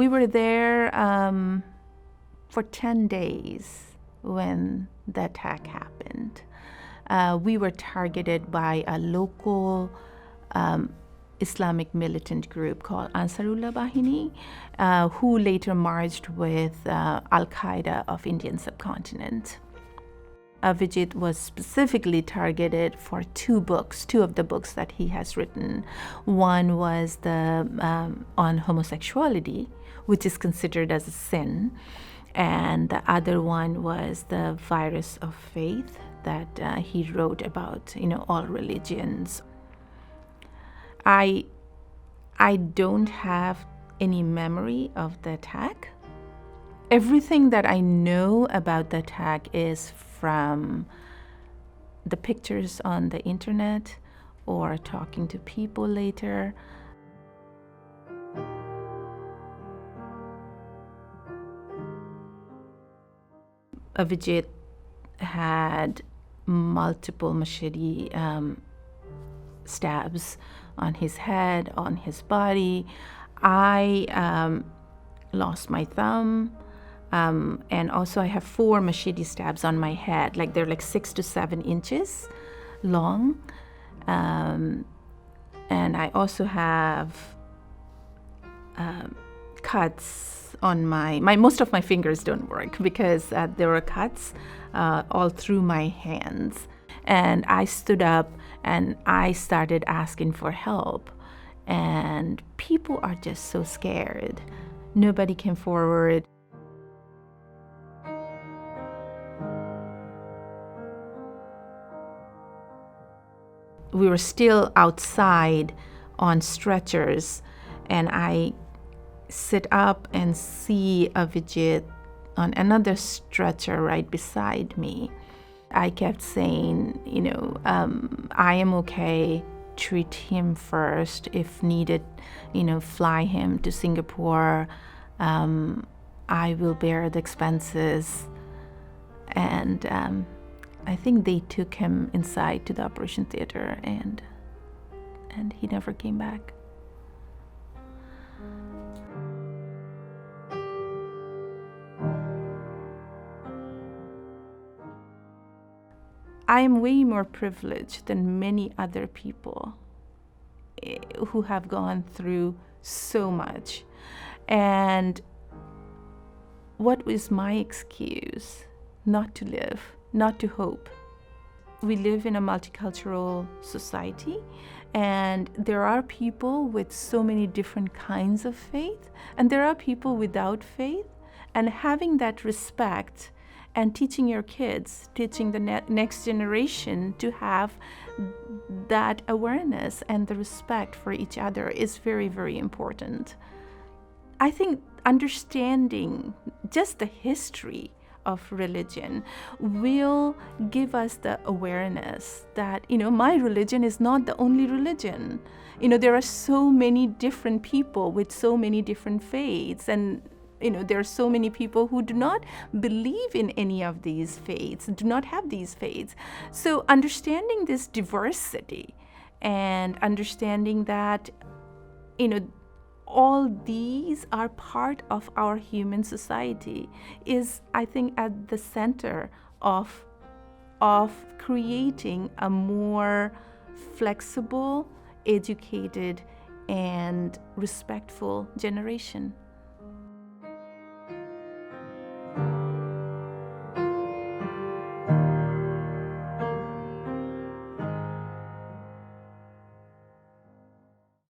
We were there for 10 days when the attack happened. We were targeted by a local Islamic militant group called Ansarullah Bahini, who later merged with Al-Qaeda of Indian subcontinent. Avijit was specifically targeted for two of the books that he has written. One was on homosexuality, which is considered as a sin, and the other one was the virus of faith that he wrote about, all religions. I don't have any memory of the attack. Everything that I know about the attack is from the pictures on the internet or talking to people later. Avijit had multiple machete stabs on his head, on his body. I lost my thumb, and also I have 4 machete stabs on my head. Like they're like 6 to 7 inches long, and I also have cuts on my most of my fingers don't work because there were cuts all through my hands. And I stood up and I started asking for help, and people are just so scared. Nobody came forward. We were still outside on stretchers, and I sit up and see Avijit on another stretcher right beside me. I kept saying, I am okay, treat him first. If needed, fly him to Singapore. I will bear the expenses. And I think they took him inside to the operation theater, and he never came back. I am way more privileged than many other people who have gone through so much. And what is my excuse? Not to live, not to hope. We live in a multicultural society, and there are people with so many different kinds of faith, and there are people without faith. And having that respect and teaching your kids, teaching the next generation to have that awareness and the respect for each other is very, very important. I think understanding just the history of religion will give us the awareness that, my religion is not the only religion. There are so many different people with so many different faiths, and there are so many people who do not believe in any of these faiths, do not have these faiths. So understanding this diversity and understanding that, all these are part of our human society is, I think, at the center of creating a more flexible, educated, and respectful generation.